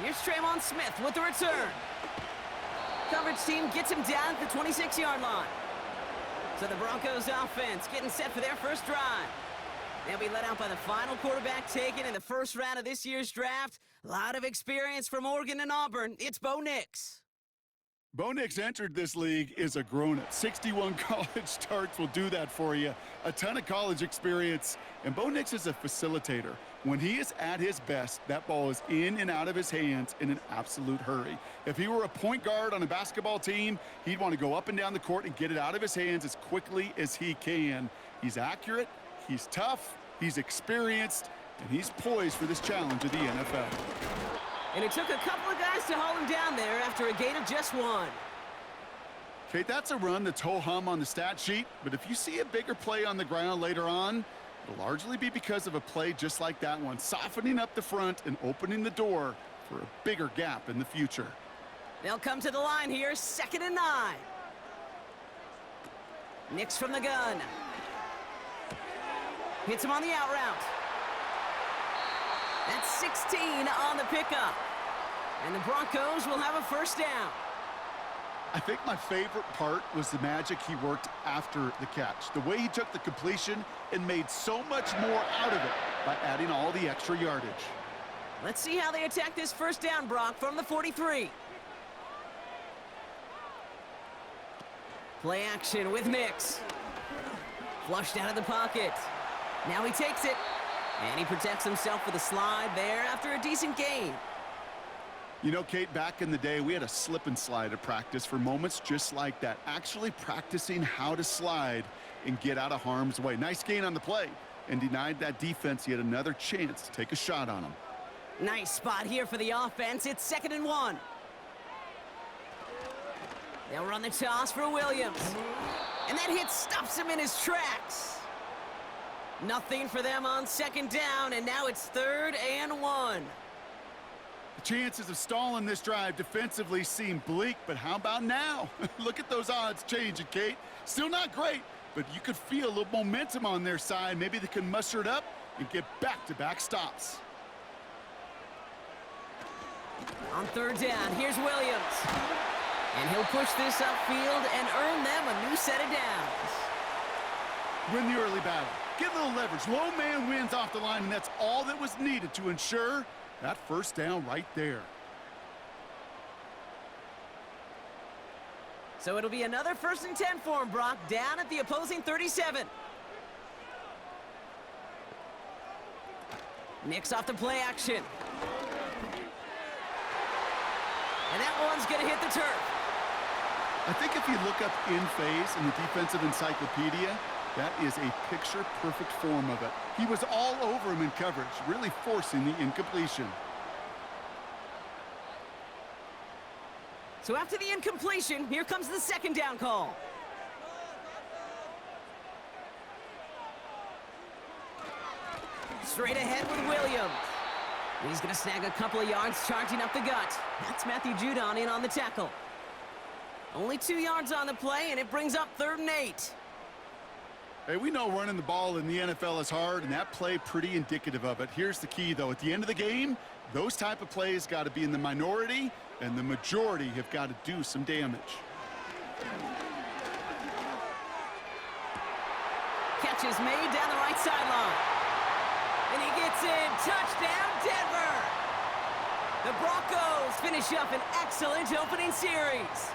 Here's Trayvon Smith with the return. Coverage team gets him down at the 26-yard line. So the Broncos offense getting set for their first drive. They'll be led out by the final quarterback taken in the first round of this year's draft. A lot of experience from Oregon and Auburn. It's Bo Nix. Bo Nix entered this league as a grown-up. 61 college starts will do that for you. A ton of college experience. And Bo Nix is a facilitator. When he is at his best, that ball is in and out of his hands in an absolute hurry. If he were a point guard on a basketball team, he'd want to go up and down the court and get it out of his hands as quickly as he can. He's accurate, he's tough, he's experienced, and he's poised for this challenge of the NFL. And it took a couple of guys to haul him down there after a gain of just 1. Kate, that's a run that's ho-hum on the stat sheet, but if you see a bigger play on the ground later on, it'll largely be because of a play just like that one, softening up the front and opening the door for a bigger gap in the future. They'll come to the line here, 2nd and 9. Nix from the gun. Hits him on the out route. That's 16 on the pickup. And the Broncos will have a first down. I think my favorite part was the magic he worked after the catch. The way he took the completion and made so much more out of it by adding all the extra yardage. Let's see how they attack this first down, Brock, from the 43. Play action with Nix. Flushed out of the pocket. Now he takes it. And he protects himself with a slide there after a decent gain. You know, Kate, back in the day, we had a slip and slide at practice for moments just like that. Actually practicing how to slide and get out of harm's way. Nice gain on the play. And denied that defense yet another chance to take a shot on him. Nice spot here for the offense. It's 2nd and 1. They'll run the toss for Williams. And that hit stops him in his tracks. Nothing for them on 2nd down, and now it's 3rd and 1. The chances of stalling this drive defensively seem bleak, but how about now? Look at those odds changing, Kate. Still not great, but you could feel a little momentum on their side. Maybe they can muster it up and get back-to-back stops. On 3rd down, here's Williams. And he'll push this upfield and earn them a new set of downs. Win the early battle. Get a little leverage. Low man wins off the line, and that's all that was needed to ensure that first down right there. So it'll be another 1st and 10 for him, Brock, down at the opposing 37. Nix off the play action. And that one's going to hit the turf. I think if you look up in phase in the defensive encyclopedia, that is a picture-perfect form of it. He was all over him in coverage, really forcing the incompletion. So after the incompletion, here comes the 2nd down call. Straight ahead with Williams. He's going to snag a couple of yards charging up the gut. That's Matthew Judon in on the tackle. Only 2 yards on the play, and it brings up 3rd and 8. Hey, we know running the ball in the NFL is hard, and that play pretty indicative of it. Here's the key, though. At the end of the game, those type of plays got to be in the minority, and the majority have got to do some damage. Catch is made down the right sideline. And he gets in. Touchdown, Denver! The Broncos finish up an excellent opening series.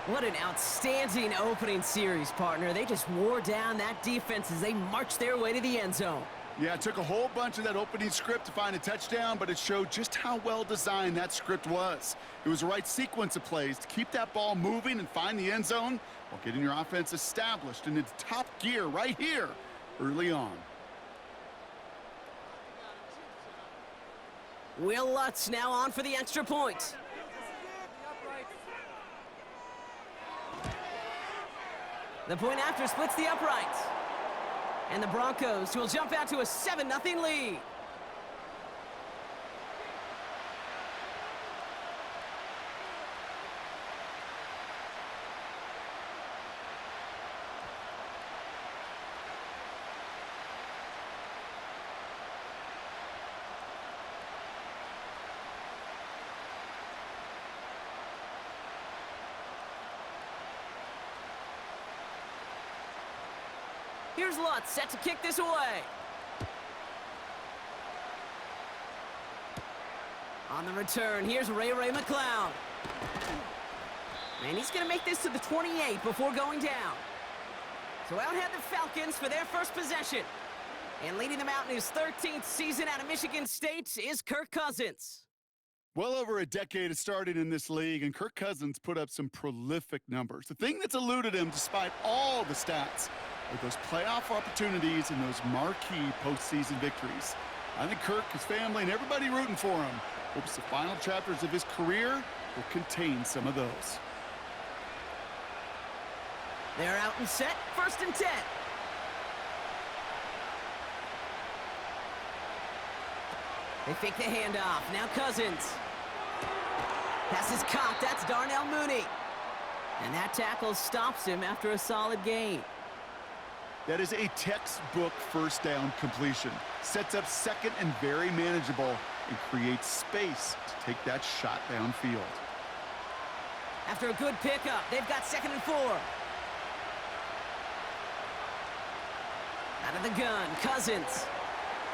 What an outstanding opening series, partner. They just wore down that defense as they marched their way to the end zone. Yeah, it took a whole bunch of that opening script to find a touchdown, but it showed just how well designed that script was. It was the right sequence of plays to keep that ball moving and find the end zone while getting your offense established in its top gear right here early on. Will Lutz now on for the extra point. The point after splits the uprights. And the Broncos will jump out to a 7-0 lead. Here's Lutz set to kick this away. On the return, here's Ray McCloud. And he's going to make this to the 28 before going down. So out head the Falcons for their first possession. And leading them out in his 13th season out of Michigan State is Kirk Cousins. Well over a decade has started in this league, and Kirk Cousins put up some prolific numbers. The thing that's eluded him, despite all the stats, are those playoff opportunities and those marquee postseason victories. I think Kirk, his family, and everybody rooting for him hopes the final chapters of his career will contain some of those. They're out and set, 1st and 10. They fake the handoff. Now Cousins. Pass is caught. That's Darnell Mooney. And that tackle stops him after a solid gain. That is a textbook first down completion. Sets up second and very manageable and creates space to take that shot downfield. After a good pickup, they've got 2nd and 4. Out of the gun, Cousins.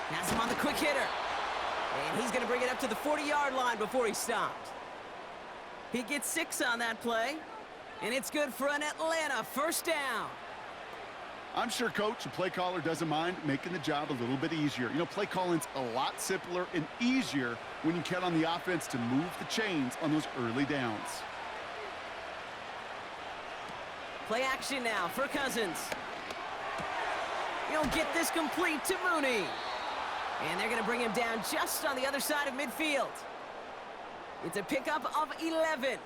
Has him on the quick hitter. And he's going to bring it up to the 40-yard line before he stopped. He gets 6 on that play. And it's good for an Atlanta first down. I'm sure coach and play caller doesn't mind making the job a little bit easier. You know, play calling's a lot simpler and easier when you count on the offense to move the chains on those early downs. Play action now for Cousins. He'll get this complete to Mooney. And they're going to bring him down just on the other side of midfield. It's a pickup of 11.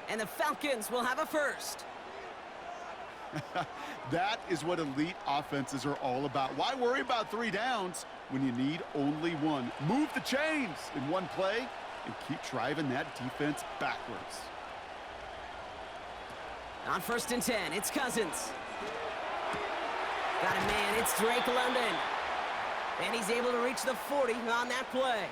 And the Falcons will have a first. That is what elite offenses are all about. Why worry about 3 downs when you need only 1? Move the chains in one play and keep driving that defense backwards. On 1st and 10, it's Cousins. Got a man, it's Drake London. And he's able to reach the 40 on that play.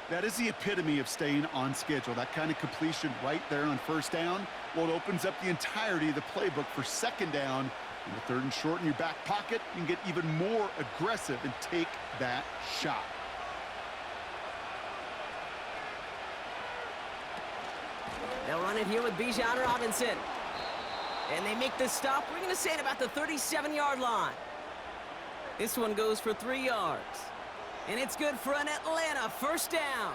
That is the epitome of staying on schedule. That kind of completion right there on 1st down. Well, it opens up the entirety of the playbook for 2nd down. In the 3rd and short in your back pocket, you can get even more aggressive and take that shot. They'll run it here with Bijan Robinson. And they make the stop. We're going to say it about the 37-yard line. This one goes for 3 yards. And it's good for an Atlanta first down.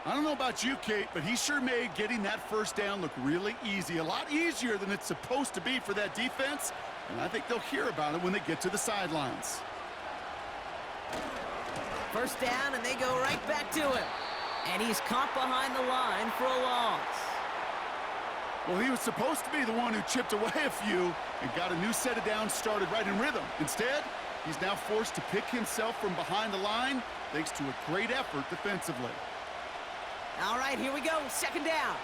I don't know about you, Kate, but he sure made getting that 1st down look really easy. A lot easier than it's supposed to be for that defense. And I think they'll hear about it when they get to the sidelines. 1st down, and they go right back to him. And he's caught behind the line for a loss. Well, he was supposed to be the one who chipped away a few and got a new set of downs started right in rhythm. Instead, he's now forced to pick himself from behind the line thanks to a great effort defensively. All right, here we go. 2nd down.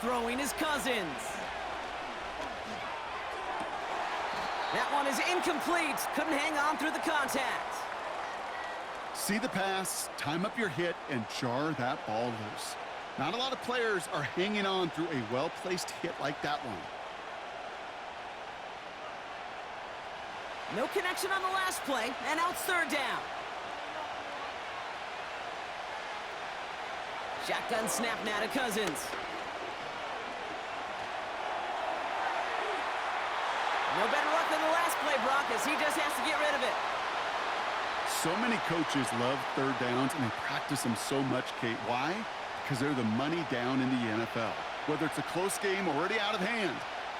Throwing is Cousins. That one is incomplete. Couldn't hang on through the contact. See the pass, time up your hit, and jar that ball loose. Not a lot of players are hanging on through a well-placed hit like that one. No connection on the last play, and now it's 3rd down. Shotgun snap now to Cousins. No better luck than the last play, Brock, as he just has to get rid of it. So many coaches love 3rd downs, and they practice them so much, Kate. Why? Because they're the money down in the NFL. Whether it's a close game already out of hand,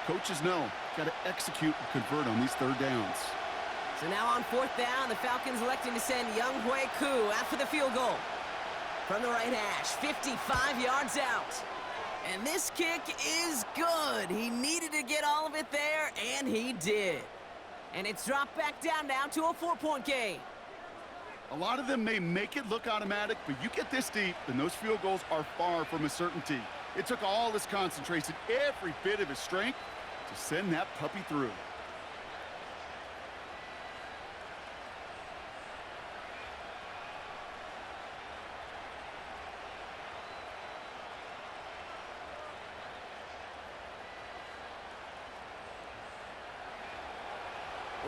coaches know got to execute and convert on these 3rd downs. So now on 4th down, the Falcons electing to send Younghoe Koo after the field goal. From the right hash, 55 yards out. And this kick is good. He needed to get all of it there, and he did. And it's dropped back down now to a 4-point game. A lot of them may make it look automatic, but you get this deep, and those field goals are far from a certainty. It took all his concentration, every bit of his strength, to send that puppy through.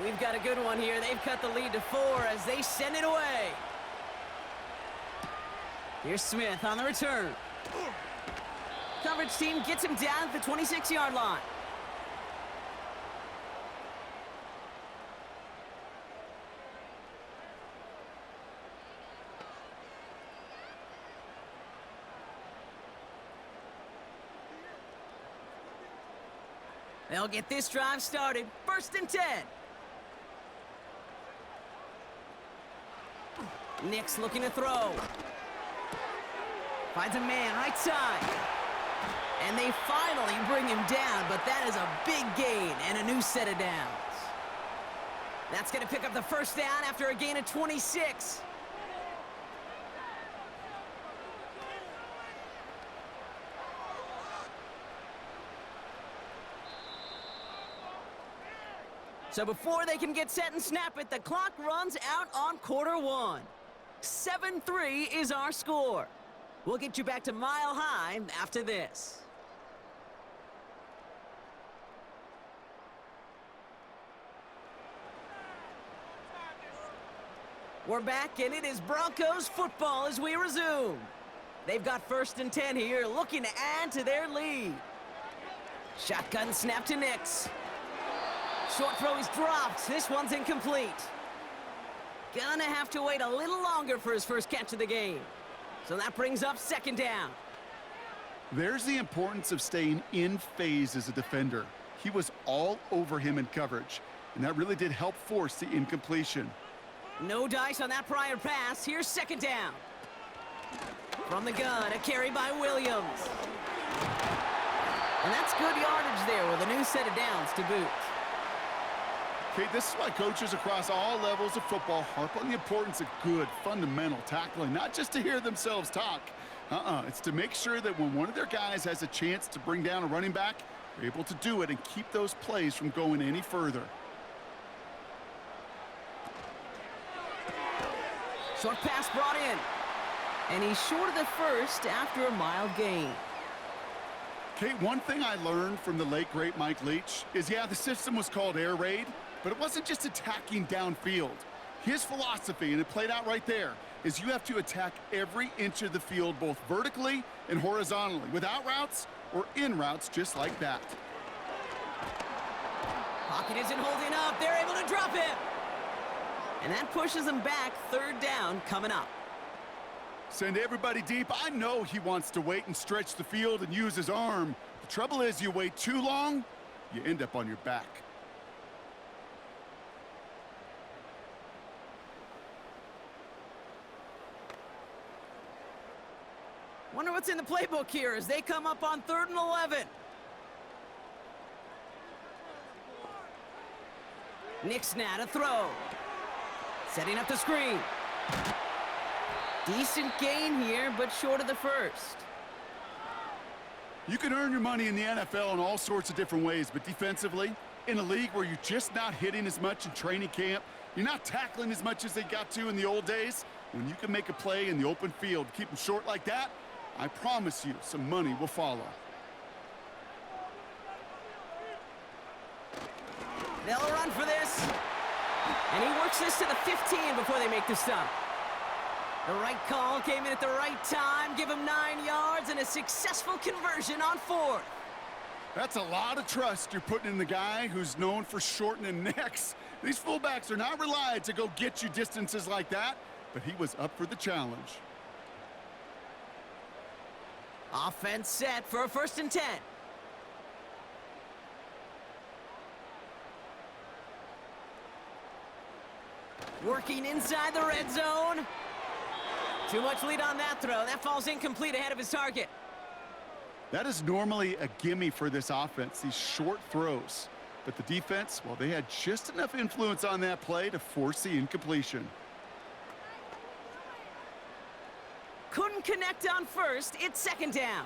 we've got a good one here. They've cut the lead to 4 as they send it away. Here's Smith on the return. Coverage team gets him down at the 26-yard line. They'll get this drive started. 1st and 10. Nick's looking to throw. Finds a man right side. And they finally bring him down, but that is a big gain and a new set of downs. That's going to pick up the 1st down after a gain of 26. So before they can get set and snap it, the clock runs out on quarter 1. 7-3 is our score. We'll get you back to Mile High after this. We're back, and it is Broncos football as we resume. They've got 1st and 10 here, looking to add to their lead. Shotgun snap to Nix. Short throw is dropped. This one's incomplete. Gonna have to wait a little longer for his first catch of the game. So that brings up 2nd down. There's the importance of staying in phase as a defender. He was all over him in coverage, and that really did help force the incompletion. No dice on that prior pass. Here's 2nd down. From the gun, a carry by Williams. And that's good yardage there with a new set of downs to boot. Okay, this is why coaches across all levels of football harp on the importance of good, fundamental tackling, not just to hear themselves talk. It's to make sure that when one of their guys has a chance to bring down a running back, they're able to do it and keep those plays from going any further. Short pass brought in. And he's short of the 1st after a mild gain. Okay, one thing I learned from the late, great Mike Leach is, yeah, the system was called air raid, but it wasn't just attacking downfield. His philosophy, and it played out right there, is you have to attack every inch of the field, both vertically and horizontally, without routes or in routes just like that. Pocket isn't holding up. They're able to drop him. And that pushes them back. 3rd down coming up. Send everybody deep. I know he wants to wait and stretch the field and use his arm. The trouble is, you wait too long, you end up on your back. Wonder what's in the playbook here as they come up on 3rd and 11. Nick's now to throw. Setting up the screen. Decent gain here, but short of the 1st. You can earn your money in the NFL in all sorts of different ways, but defensively, in a league where you're just not hitting as much in training camp, you're not tackling as much as they got to in the old days, when you can make a play in the open field, keep them short like that, I promise you some money will follow. They'll run for this. And he works this to the 15 before they make the stop. The right call came in at the right time, give him 9 yards and a successful conversion on 4th. That's a lot of trust you're putting in the guy who's known for shortening necks. These fullbacks are not relied to go get you distances like that, but he was up for the challenge. Offense set for a 1st and 10. Working inside the red zone. Too much lead on that throw. That falls incomplete ahead of his target. That is normally a gimme for this offense, these short throws. But the defense, well, they had just enough influence on that play to force the incompletion. Couldn't connect on 1st. It's 2nd down.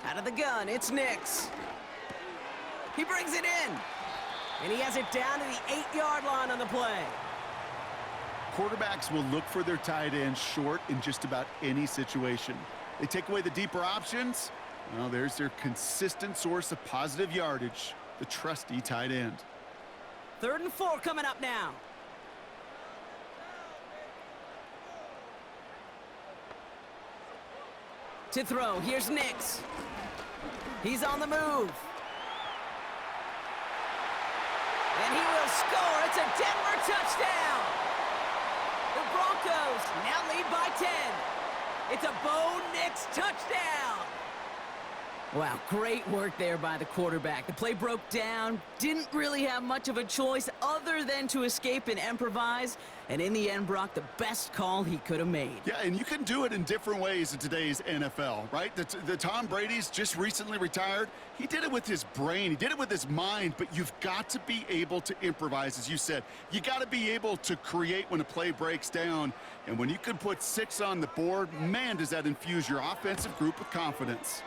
Out of the gun, it's Nix. He brings it in. And he has it down to the 8-yard line on the play. Quarterbacks will look for their tight end short in just about any situation. They take away the deeper options, Well, there's their consistent source of positive yardage, the trusty tight end. 3rd and 4 coming up now. To throw, here's Nix. He's on the move. And he will score. It's a Denver touchdown. The Broncos now lead by 10. It's a Bo Nix touchdown. Wow, great work there by the quarterback. The play broke down, didn't really have much of a choice other than to escape and improvise. And in the end, Brock, the best call he could have made. Yeah, and you can do it in different ways in today's NFL, right? The Tom Brady's just recently retired. He did it with his brain. He did it with his mind, but you've got to be able to improvise, as you said. You got to be able to create when a play breaks down. And when you can put 6 on the board, man, does that infuse your offensive group with confidence.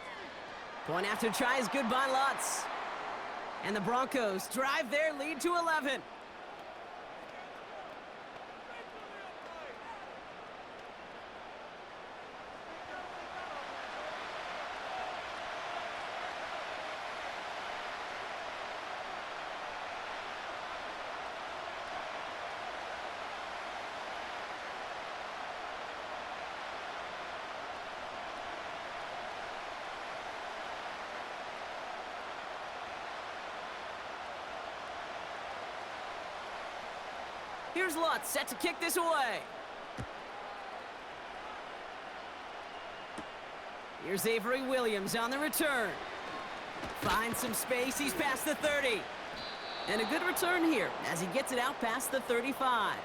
Point after try is good by Lutz. And the Broncos drive their lead to 11. Here's Lutz, set to kick this away. Here's Avery Williams on the return. Finds some space, he's past the 30. And a good return here as he gets it out past the 35.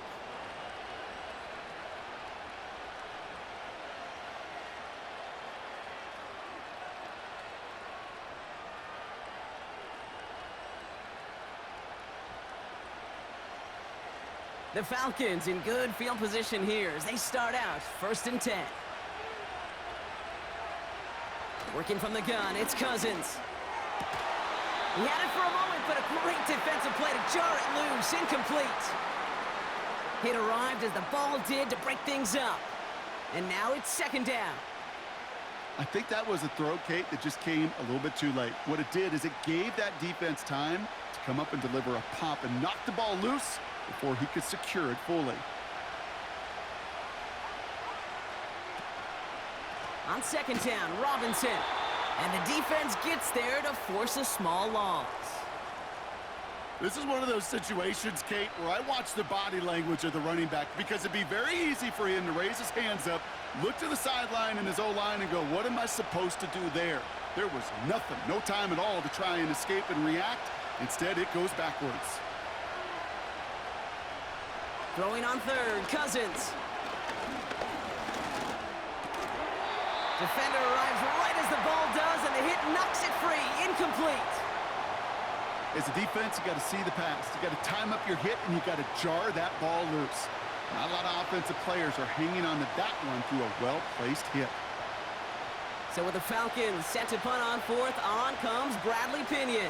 The Falcons in good field position here as they start out 1st and 10. Working from the gun, it's Cousins. He had it for a moment, but a great defensive play to jar it loose, incomplete. Hit arrived as the ball did to break things up. And now it's 2nd down. I think that was a throw, Kate, that just came a little bit too late. What it did is it gave that defense time to come up and deliver a pop and knock the ball loose before he could secure it fully. On 2nd down, Robinson. And the defense gets there to force a small loss. This is one of those situations, Kate, where I watch the body language of the running back because it'd be very easy for him to raise his hands up, look to the sideline in his O-line and go, what am I supposed to do there? There was nothing, no time at all to try and escape and react. Instead, it goes backwards. Throwing on 3rd, Cousins. Defender arrives right as the ball does, and the hit knocks it free. Incomplete. As a defense, you got to see the pass. You got to time up your hit, and you got to jar that ball loose. Not a lot of offensive players are hanging on to that one through a well-placed hit. So with the Falcons set to punt on 4th, on comes Bradley Pinion.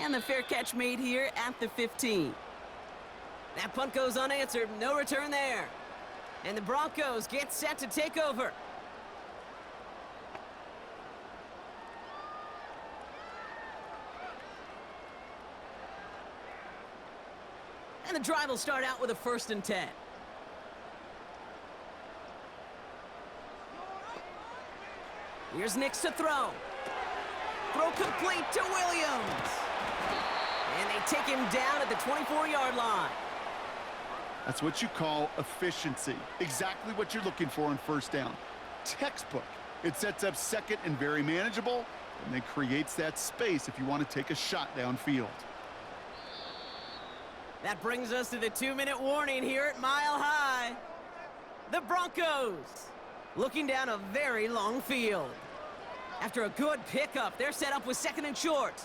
And the fair catch made here at the 15. That punt goes unanswered. No return there. And the Broncos get set to take over. And the drive will start out with a 1st and 10. Here's Nix to throw. Throw complete to Williams. And they take him down at the 24-yard line. That's what you call efficiency. Exactly what you're looking for on 1st down. Textbook. It sets up 2nd and very manageable, and then creates that space if you want to take a shot downfield. That brings us to the 2-minute warning here at Mile High. The Broncos looking down a very long field. After a good pickup, they're set up with 2nd and short.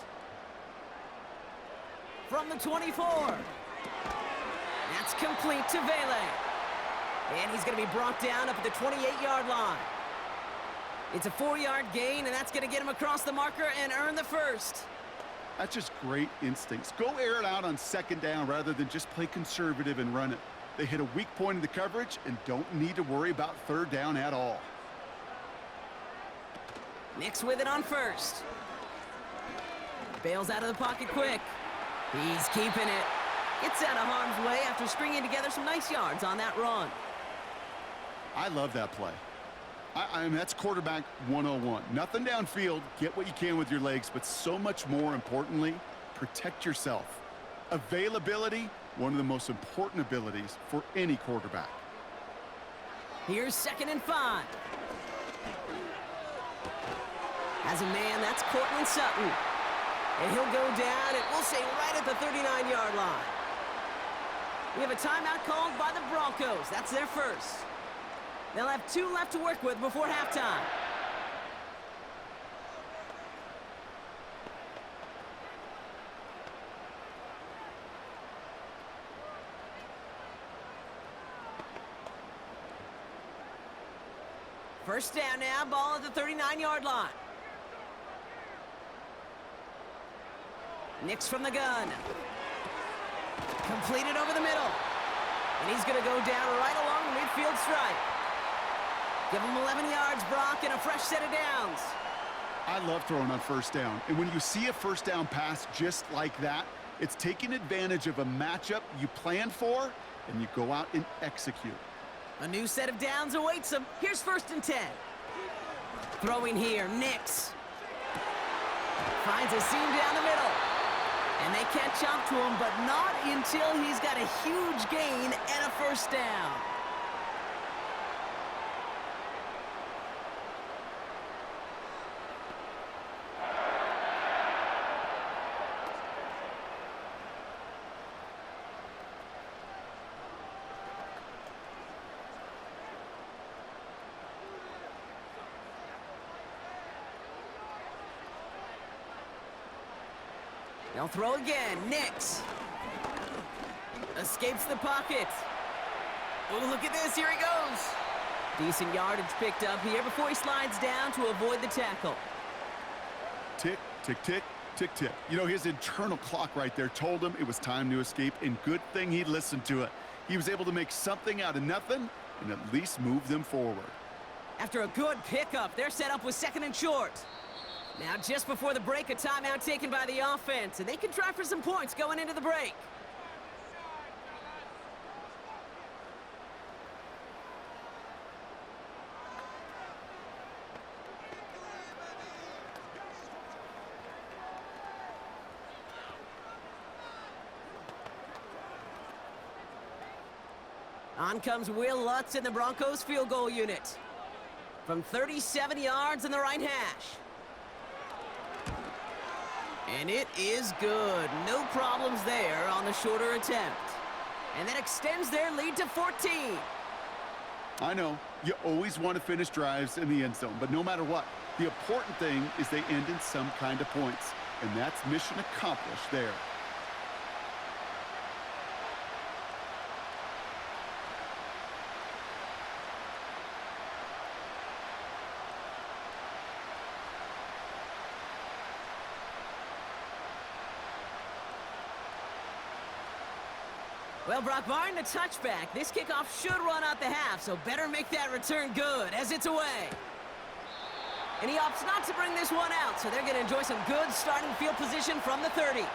From the 24. That's complete to Vele. And he's going to be brought down up at the 28-yard line. It's a 4-yard gain, and that's going to get him across the marker and earn the 1st. That's just great instincts. Go air it out on 2nd down rather than just play conservative and run it. They hit a weak point in the coverage and don't need to worry about third down at all. Nix with it on first. Bails out of the pocket quick. He's keeping it. Gets out of harm's way after stringing together some nice yards on that run. I love that play. I mean, that's quarterback 101. Nothing downfield, get what you can with your legs, but so much more importantly, protect yourself. Availability, one of the most important abilities for any quarterback. Here's 2nd and 5. As a man, that's Cortland Sutton. And he'll go down, and we'll say right at the 39-yard line. We have a timeout called by the Broncos. That's their first. They'll have 2 left to work with before halftime. First down now, ball at the 39-yard line. Nix from the gun. Completed over the middle. And he's going to go down right along the midfield stripe. Give him 11 yards, Brock, and a fresh set of downs. I love throwing on first down. And when you see a first down pass just like that, it's taking advantage of a matchup you planned for, and you go out and execute. A new set of downs awaits him. Here's 1st and 10. Throwing here, Nix. Finds a seam down the middle. And they catch up to him, but not until he's got a huge gain and a first down. They'll throw again. Nix. Escapes the pocket. Oh, look at this. Here he goes. Decent yardage picked up here before he slides down to avoid the tackle. Tick, tick, tick, tick, tick. You know, his internal clock right there told him it was time to escape, and good thing he listened to it. He was able to make something out of nothing and at least move them forward. After a good pickup, they're set up with 2nd and short. Now, just before the break, a timeout taken by the offense, and they can try for some points going into the break. On comes Will Lutz in the Broncos field goal unit. From 37 yards in the right hash. And it is good. No problems there on the shorter attempt. And that extends their lead to 14. I know, you always want to finish drives in the end zone, but no matter what, the important thing is they end in some kind of points. And that's mission accomplished there. Well, Brock, barring the touchback, this kickoff should run out the half, so better make that return good as it's away. And he opts not to bring this one out, so they're going to enjoy some good starting field position from the 30.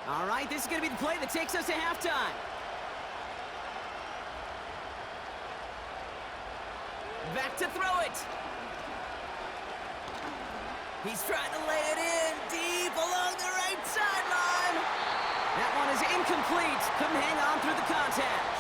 All right, this is going to be the play that takes us to halftime. Back to throw it. He's trying to lay it in deep along the right sideline. That one is incomplete. Couldn't hang on through the contact.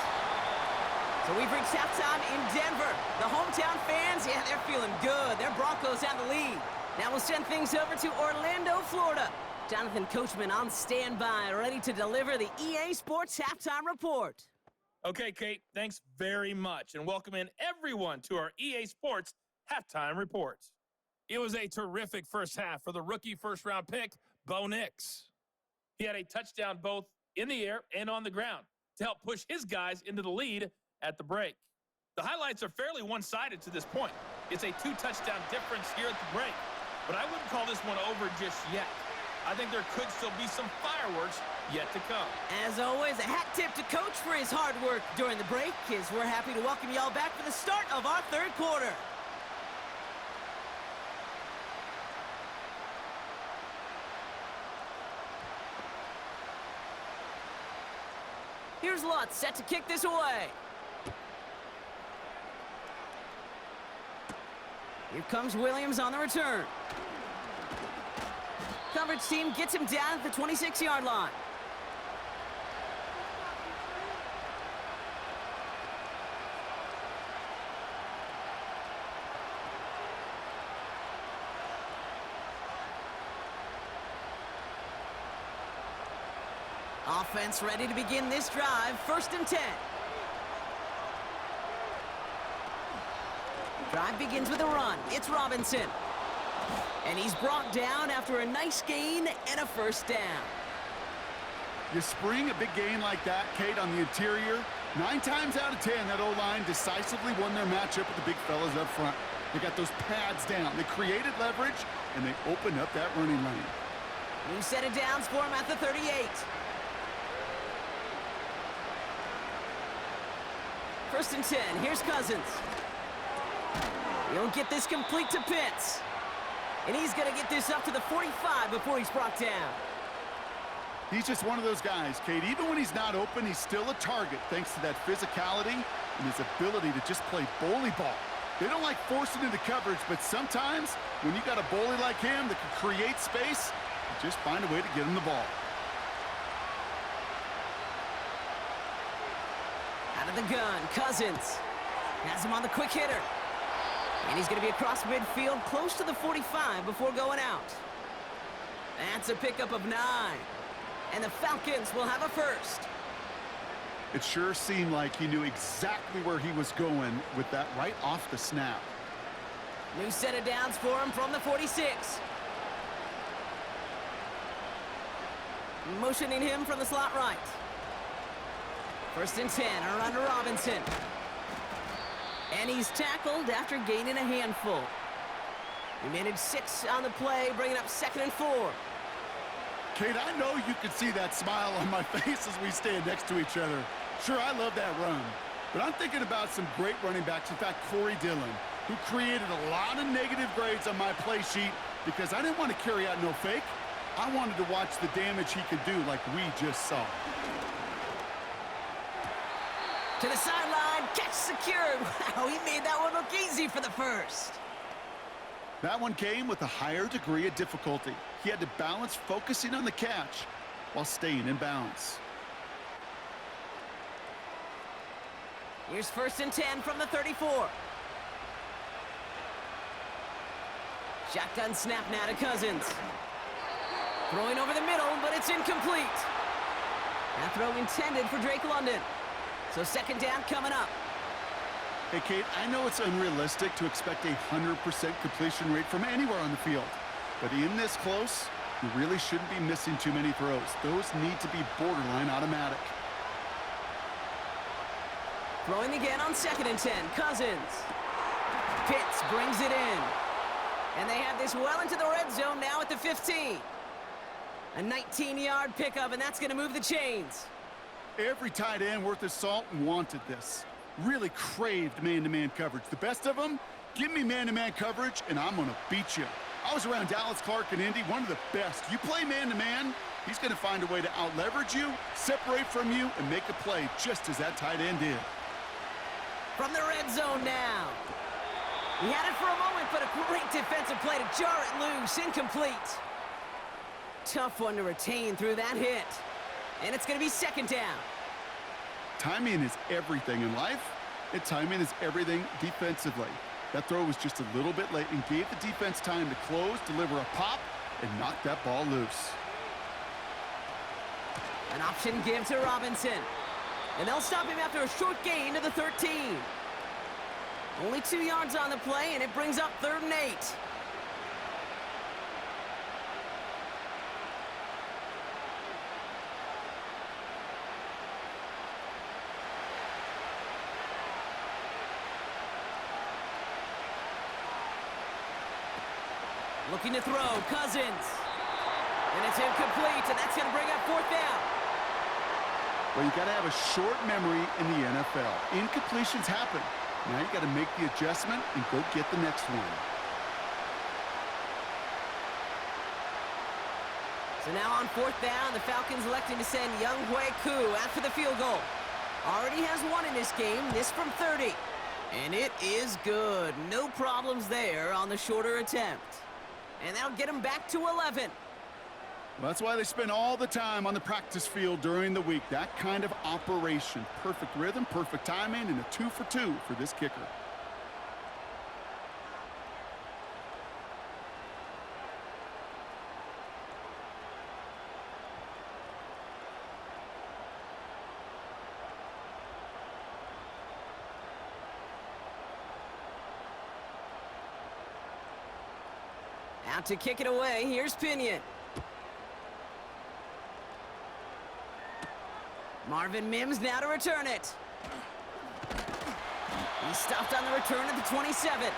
So we've reached halftime in Denver. The hometown fans, yeah, they're feeling good. Their Broncos have the lead. Now we'll send things over to Orlando, Florida. Jonathan Coachman on standby, ready to deliver the EA Sports Halftime Report. Okay, Kate, thanks very much, and welcome in everyone to our EA Sports Halftime Reports. It was a terrific first half for the rookie first-round pick, Bo Nix. He had a touchdown both in the air and on the ground to help push his guys into the lead at the break. The highlights are fairly one-sided to this point. It's a 2-touchdown difference here at the break, but I wouldn't call this one over just yet. I think there could still be some fireworks yet to come. As always, a hat tip to Coach for his hard work during the break, as we're happy to welcome y'all back for the start of our third quarter. Here's Lutz set to kick this away. Here comes Williams on the return. Coverage team gets him down at the 26-yard line. Offense ready to begin this drive. 1st and 10. Drive begins with a run. It's Robinson. And he's brought down after a nice gain and a 1st down. You spring a big gain like that, Kate, on the interior. 9 times out of 10, that O-line decisively won their matchup with the big fellas up front. They got those pads down. They created leverage, and they opened up that running lane. New set of downs for him at the 38. First and 10. Here's Cousins. He'll get this complete to Pitts. And he's going to get this up to the 45 before he's brought down. He's just one of those guys, Kate. Even when he's not open, he's still a target thanks to that physicality and his ability to just play bully ball. They don't like forcing into coverage, but sometimes when you got a bully like him that can create space, you just find a way to get him the ball. Out of the gun, Cousins has him on the quick hitter. And he's going to be across midfield, close to the 45 before going out. That's a pickup of 9. And the Falcons will have a 1st. It sure seemed like he knew exactly where he was going with that right off the snap. New set of downs for him from the 46. Motioning him from the slot right. 1st and 10, a run to Robinson. And he's tackled after gaining a handful. He managed 6 on the play, bringing up 2nd and 4. Kate, I know you can see that smile on my face as we stand next to each other. Sure, I love that run. But I'm thinking about some great running backs. In fact, Corey Dillon, who created a lot of negative grades on my play sheet because I didn't want to carry out no fake. I wanted to watch the damage he could do like we just saw. To the sideline, catch secured. Wow, he made that one look easy for the 1st. That one came with a higher degree of difficulty. He had to balance focusing on the catch while staying in bounds. Here's 1st and 10 from the 34. Shotgun snap now to Cousins. Throwing over the middle, but it's incomplete. That throw intended for Drake London. So 2nd down coming up. Hey, Kate, I know it's unrealistic to expect a 100% completion rate from anywhere on the field. But in this close, you really shouldn't be missing too many throws. Those need to be borderline automatic. Throwing again on 2nd and 10. Cousins. Pitts brings it in. And they have this well into the red zone now at the 15. A 19-yard pickup, and that's going to move the chains. Every tight end worth his salt wanted this. Really craved man-to-man coverage. The best of them, give me man-to-man coverage, and I'm going to beat you. I was around Dallas Clark and Indy, one of the best. You play man-to-man, he's going to find a way to out-leverage you, separate from you, and make a play just as that tight end did. From the red zone now. He had it for a moment, but a great defensive play to jar it loose. Incomplete. Tough one to retain through that hit. And it's going to be 2nd down. Timing is everything in life, and timing is everything defensively. That throw was just a little bit late and gave the defense time to close, deliver a pop, and knock that ball loose. An option give to Robinson. And they'll stop him after a short gain to the 13. Only 2 yards on the play, and it brings up 3rd and 8. Looking to throw, Cousins. And it's incomplete, and that's going to bring up fourth down. Well, you got to have a short memory in the NFL. Incompletions happen. Now you got to make the adjustment and go get the next one. So now on fourth down, the Falcons electing to send Younghoe Koo after the field goal. Already has one in this game, this from 30. And it is good. No problems there on the shorter attempt. And that'll get him back to 11. Well, that's why they spend all the time on the practice field during the week. That kind of operation. Perfect rhythm, perfect timing, and a 2 for 2 for this kicker. Out to kick it away, here's Pinion. Marvin Mims now to return it. He's stopped on the return at the 27.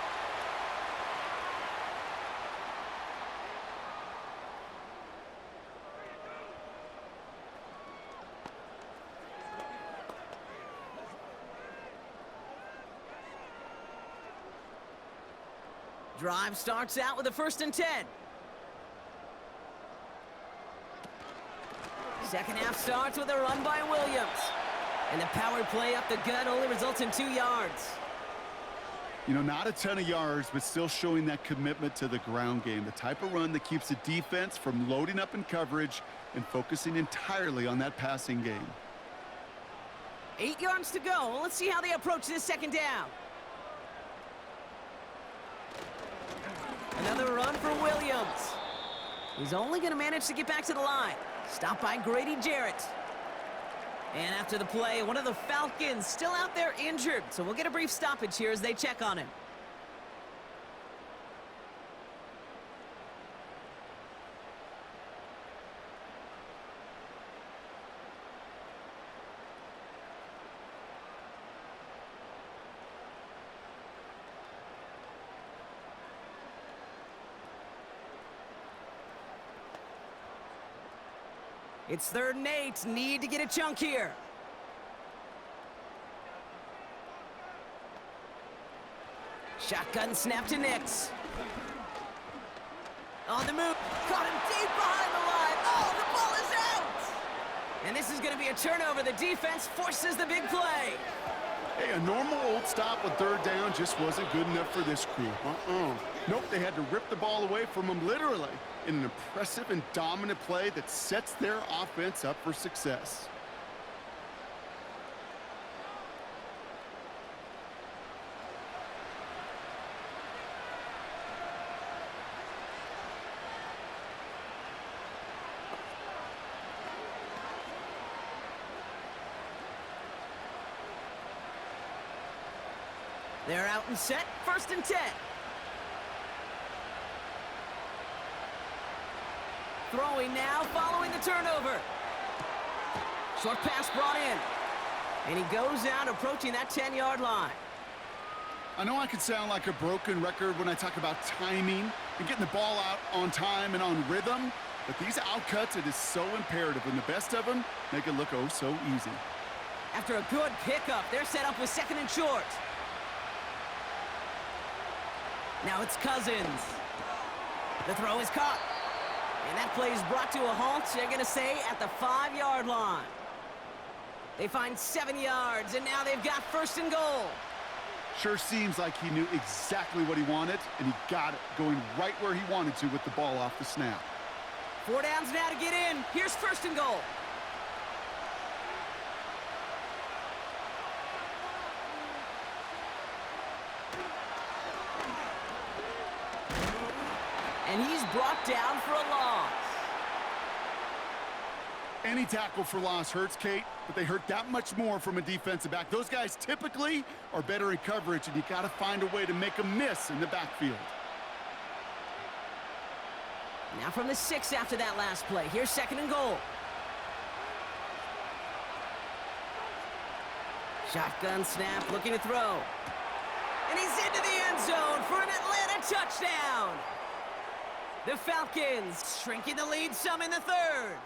Drive starts out with a 1st and 10. Second half starts with a run by Williams. And the power play up the gut only results in 2 yards. You know, not a ton of yards, but still showing that commitment to the ground game. The type of run that keeps the defense from loading up in coverage and focusing entirely on that passing game. 8 yards to go. Let's see how they approach this second down. Another run for Williams. He's only going to manage to get back to the line. Stopped by Grady Jarrett. And after the play, one of the Falcons still out there injured. So we'll get a brief stoppage here as they check on him. It's 3rd and 8. Need to get a chunk here. Shotgun snap to Nix. On the move. Caught him deep behind the line. Oh, the ball is out! And this is going to be a turnover. The defense forces the big play. Hey, a normal old stop on 3rd down just wasn't good enough for this crew. Nope, they had to rip the ball away from them literally in an impressive and dominant play that sets their offense up for success. They're out and set. 1st and 10. Throwing now, following the turnover. Short pass brought in. And he goes out approaching that 10-yard line. I know I could sound like a broken record when I talk about timing and getting the ball out on time and on rhythm, but these outcuts, it is so imperative, and the best of them make it look oh so easy. After a good pickup, they're set up with 2nd and short. Now it's Cousins. The throw is caught. And that play is brought to a halt, they're going to say, at the 5-yard line. They find 7 yards, and now they've got 1st and goal. Sure seems like he knew exactly what he wanted, and he got it, going right where he wanted to with the ball off the snap. 4 downs now to get in. Here's 1st and goal. And he's brought down for a loss. Any tackle for loss hurts, Kate, but they hurt that much more from a defensive back. Those guys typically are better in coverage, and you got to find a way to make them miss in the backfield. Now from the 6 after that last play. Here's 2nd and goal. Shotgun snap, looking to throw. And he's into the end zone for an Atlanta touchdown. The Falcons shrinking the lead some in the third.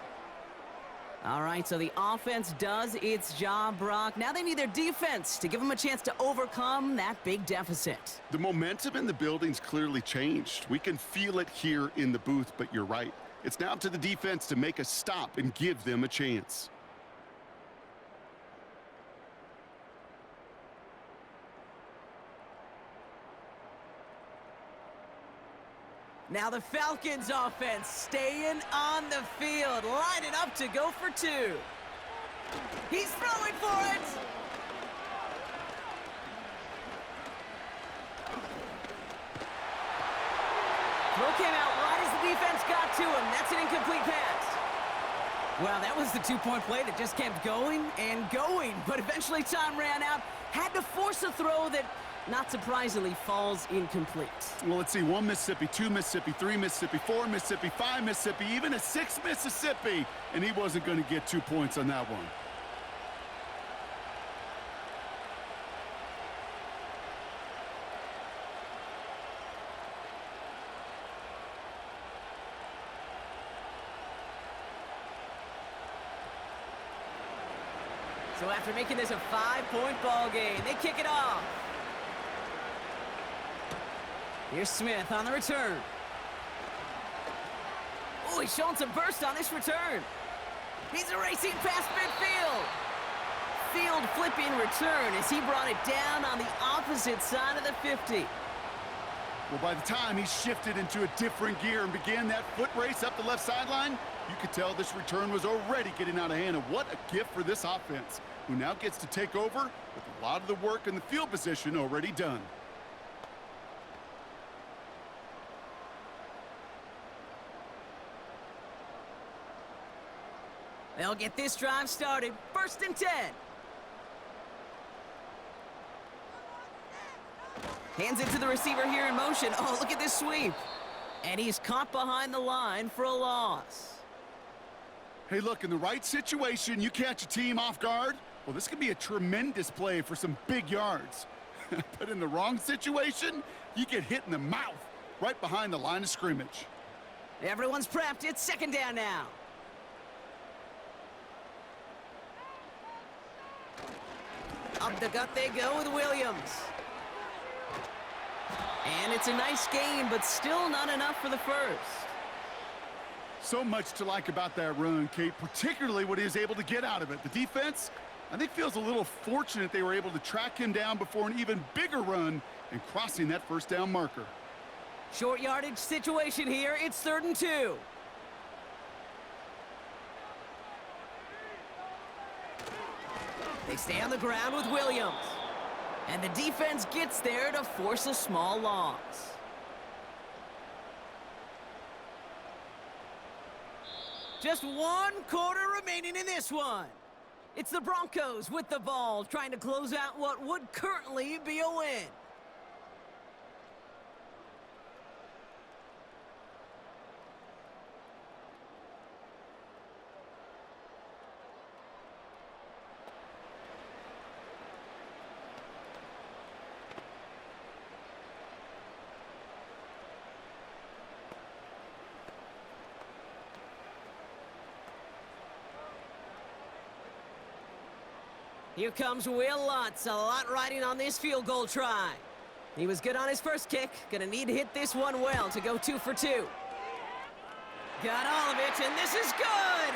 All right, so the offense does its job, Brock. Now they need their defense to give them a chance to overcome that big deficit. The momentum in the building's clearly changed. We can feel it here in the booth, but you're right. It's now up to the defense to make a stop and give them a chance. Now the Falcons offense staying on the field, lining up to go for two. He's throwing for it. Throw came out right as the defense got to him. That's an incomplete pass. Well, that was the two-point play that just kept going and going, but eventually time ran out. Had to force a throw that, not surprisingly, falls incomplete. Well, let's see. 1 Mississippi, 2 Mississippi, 3 Mississippi, 4 Mississippi, 5 Mississippi, even a 6 Mississippi. And he wasn't going to get 2 points on that one. So after making this a 5-point ball game, they kick it off. Here's Smith on the return. Oh, he's showing some burst on this return. He's racing past midfield. Field flipping return as he brought it down on the opposite side of the 50. Well, by the time he shifted into a different gear and began that foot race up the left sideline, you could tell this return was already getting out of hand. And what a gift for this offense, who now gets to take over with a lot of the work in the field position already done. They'll get this drive started. 1st and 10. Hands it to the receiver here in motion. Oh, look at this sweep. And he's caught behind the line for a loss. Hey, look, in the right situation, you catch a team off guard. Well, this could be a tremendous play for some big yards. But in the wrong situation, you get hit in the mouth right behind the line of scrimmage. Everyone's prepped. It's 2nd down now. Up the gut they go with Williams. And it's a nice game, but still not enough for the first. So much to like about that run, Kate, particularly what he was able to get out of it. The defense, I think, feels a little fortunate they were able to track him down before an even bigger run and crossing that 1st down marker. Short yardage situation here. It's 3rd and 2. They stay on the ground with Williams. And the defense gets there to force a small loss. Just 1 quarter remaining in this one. It's the Broncos with the ball, trying to close out what would currently be a win. Here comes Will Lutz, a lot riding on this field goal try. He was good on his first kick, gonna need to hit this one well to go 2 for 2. Got all of it, and this is good!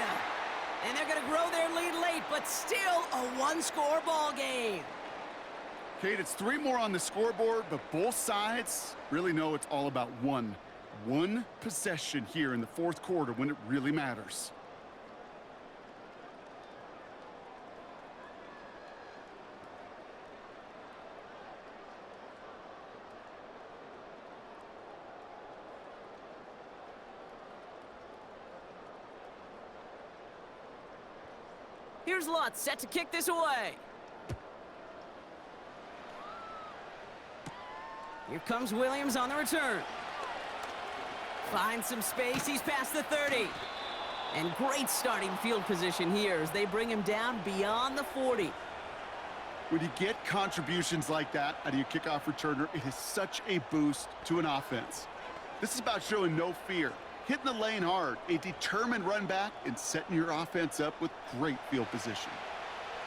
And they're gonna grow their lead late, but still a 1-score ball game. Kate, it's 3 more on the scoreboard, but both sides really know it's all about one possession here in the 4th quarter when it really matters. Here's Lutz, set to kick this away. Here comes Williams on the return. Finds some space, he's past the 30. And great starting field position here as they bring him down beyond the 40. When you get contributions like that out of your kickoff returner, it is such a boost to an offense. This is about showing no fear, hitting the lane hard, a determined run back, and setting your offense up with great field position.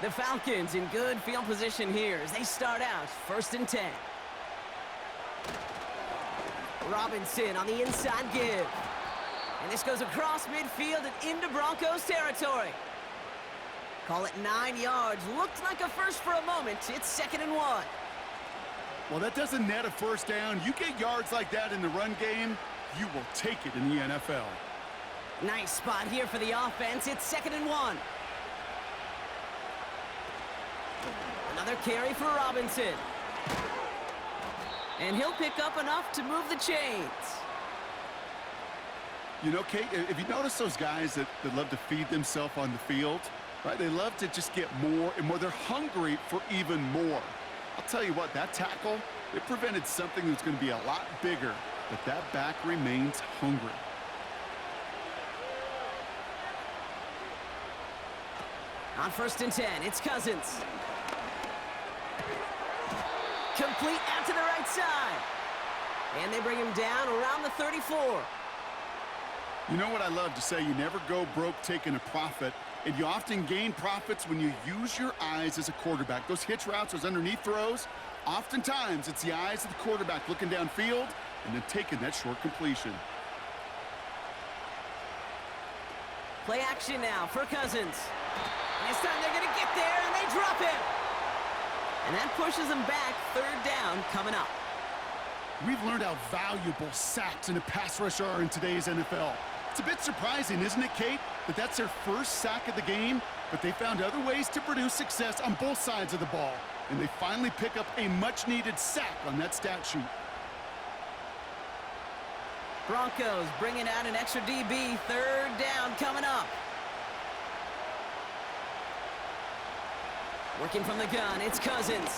The Falcons in good field position here as they start out 1st and 10. Robinson on the inside give. And this goes across midfield and into Broncos territory. Call it 9 yards. Looked like a first for a moment. It's 2nd and 1. Well, that doesn't net a first down. You get yards like that in the run game, you will take it in the NFL. Nice spot here for the offense. It's 2nd and 1. Another carry for Robinson. And he'll pick up enough to move the chains. You know, Kate, if you notice those guys that love to feed themselves on the field, right? They love to just get more and more. They're hungry for even more. I'll tell you what, that tackle, it prevented something that's going to be a lot bigger, but that back remains hungry. On 1st and 10, it's Cousins. Complete out to the right side. And they bring him down around the 34. You know what I love to say? You never go broke taking a profit, and you often gain profits when you use your eyes as a quarterback. Those hitch routes, those underneath throws, oftentimes it's the eyes of the quarterback looking downfield and then taking that short completion. Play action now for Cousins. And this time they're going to get there, and they drop him. And that pushes them back. 3rd down coming up. We've learned how valuable sacks in a pass rush are in today's NFL. It's a bit surprising, isn't it, Kate, that that's their first sack of the game, but they found other ways to produce success on both sides of the ball, and they finally pick up a much-needed sack on that stat sheet. Broncos bringing out an extra DB. 3rd down coming up. Working from the gun, it's Cousins.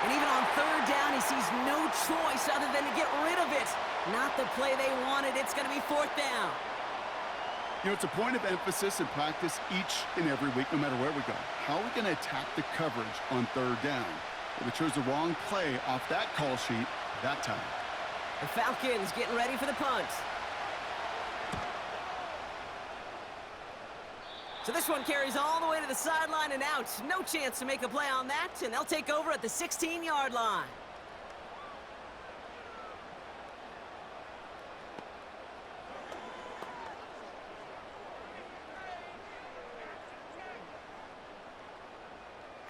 And even on 3rd down, he sees no choice other than to get rid of it. Not the play they wanted. It's going to be 4th down. You know, it's a point of emphasis in practice each and every week, no matter where we go. How are we going to attack the coverage on 3rd down? Well, they chose the wrong play off that call sheet that time. The Falcons getting ready for the punt. So this one carries all the way to the sideline and out. No chance to make a play on that, and they'll take over at the 16-yard line.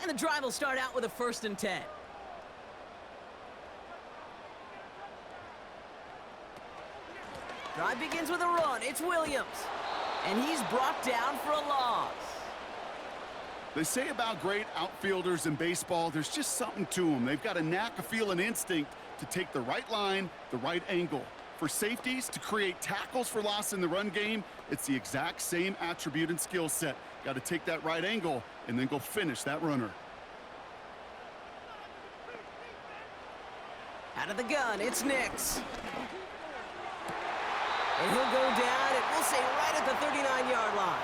And the drive will start out with a 1st and 10. Drive begins with a run. It's Williams. And he's brought down for a loss. They say about great outfielders in baseball, there's just something to them. They've got a knack, a feel, and instinct to take the right line, the right angle. For safeties, to create tackles for loss in the run game, it's the exact same attribute and skill set. Got to take that right angle and then go finish that runner. Out of the gun, it's Nix. And he'll go down, and we'll say right at the 39-yard line.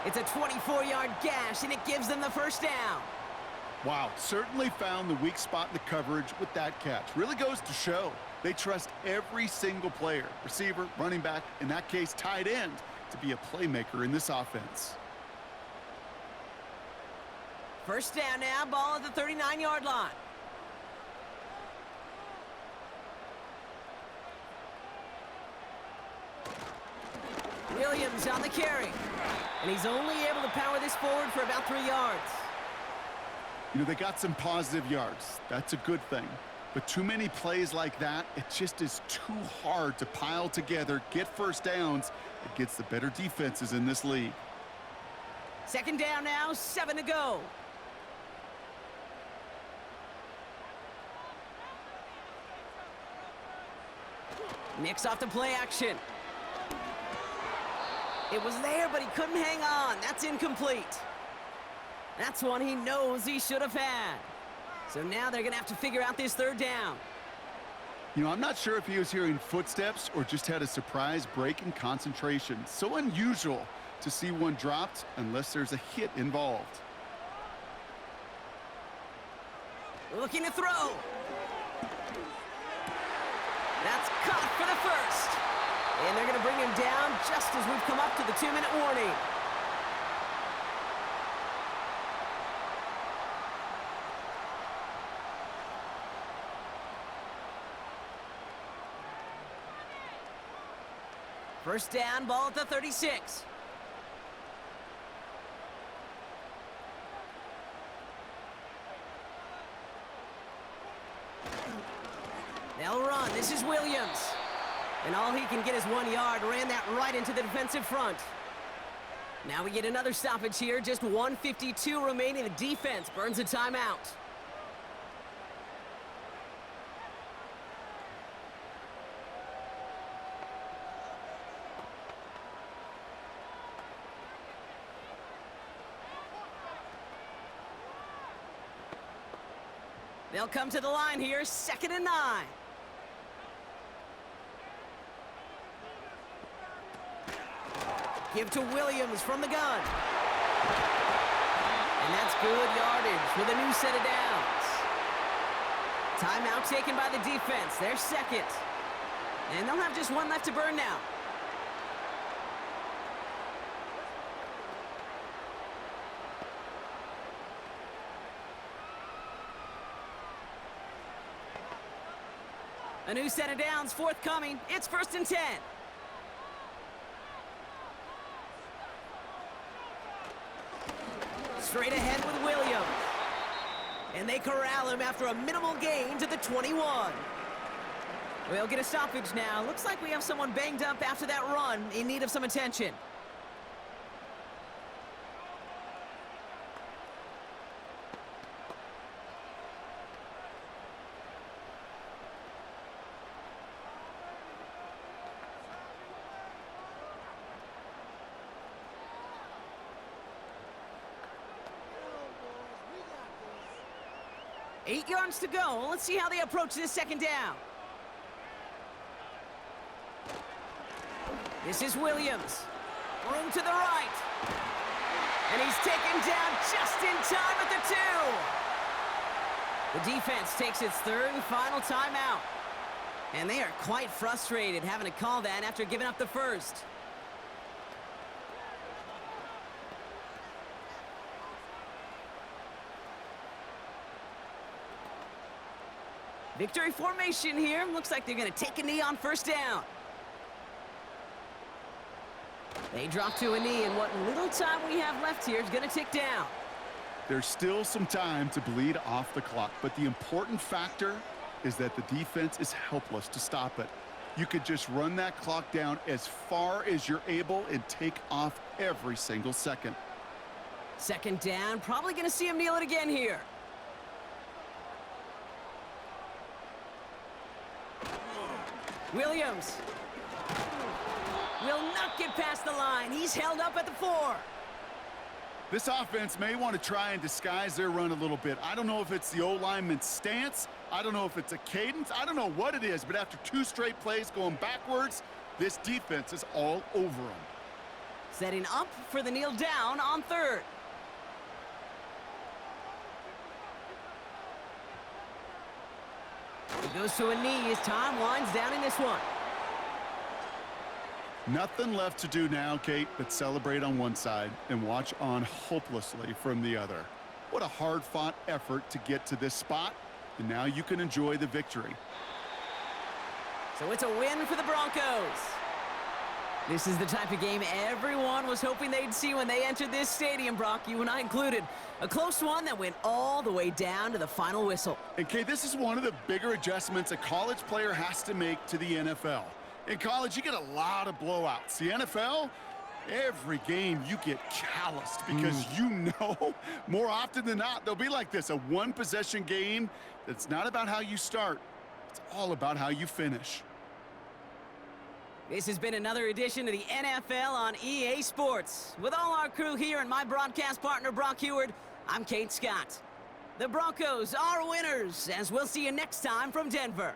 It's a 24-yard gash, and it gives them the 1st down. Wow, certainly found the weak spot in the coverage with that catch. Really goes to show they trust every single player, receiver, running back, in that case, tight end, to be a playmaker in this offense. 1st down now, ball at the 39-yard line. Williams on the carry. And he's only able to power this forward for about 3 yards. You know, they got some positive yards. That's a good thing. But too many plays like that, it just is too hard to pile together, get 1st downs against the better defenses in this league. 2nd down now, 7 to go. Nix off the play action. It was there, but he couldn't hang on. That's incomplete. That's one he knows he should have had. So now they're going to have to figure out this 3rd down. You know, I'm not sure if he was hearing footsteps or just had a surprise break in concentration. So unusual to see one dropped unless there's a hit involved. Looking to throw. That's caught for the first. And they're going to bring him down just as we've come up to the 2-minute warning. First down, ball at the 36. They'll run. This is Williams. And all he can get is 1 yard. Ran that right into the defensive front. Now we get another stoppage here. Just 1:52 remaining. The defense burns a timeout. They'll come to the line here, 2nd and 9. Give to Williams from the gun. And that's good yardage with a new set of downs. Timeout taken by the defense, their second. And they'll have just one left to burn now. A new set of downs forthcoming. It's 1st and 10. Straight ahead with Williams. And they corral him after a minimal gain to the 21. We'll get a stoppage now. Looks like we have someone banged up after that run in need of some attention. Eight yards to go. Let's see how they approach this second down. This is Williams. Room to the right. And he's taken down just in time at the 2. The defense takes its 3rd and final timeout. And they are quite frustrated having to call that after giving up the first. Victory formation here. Looks like they're going to take a knee on 1st down. They drop to a knee, and what little time we have left here is going to tick down. There's still some time to bleed off the clock, but the important factor is that the defense is helpless to stop it. You could just run that clock down as far as you're able and take off every single second. 2nd down. Probably going to see him kneel it again here. Williams will not get past the line. He's held up at the 4. This offense may want to try and disguise their run a little bit. I don't know if it's the O-lineman's stance. I don't know if it's a cadence. I don't know what it is, but after 2 straight plays going backwards, this defense is all over them. Setting up for the kneel down on 3rd. He goes to a knee as time winds down in this one. Nothing left to do now, Kate, but celebrate on one side and watch on hopelessly from the other. What a hard-fought effort to get to this spot, and now you can enjoy the victory. So it's a win for the Broncos. This is the type of game everyone was hoping they'd see when they entered this stadium, Brock, you and I included. A close one that went all the way down to the final whistle. And, Kate, this is one of the bigger adjustments a college player has to make to the NFL. In college, you get a lot of blowouts. The NFL, every game you get calloused because you know more often than not they'll be like this, a one-possession game that's not about how you start. It's all about how you finish. This has been another edition of the NFL on EA Sports. With all our crew here and my broadcast partner, Brock Heward, I'm Kate Scott. The Broncos are winners, as we'll see you next time from Denver.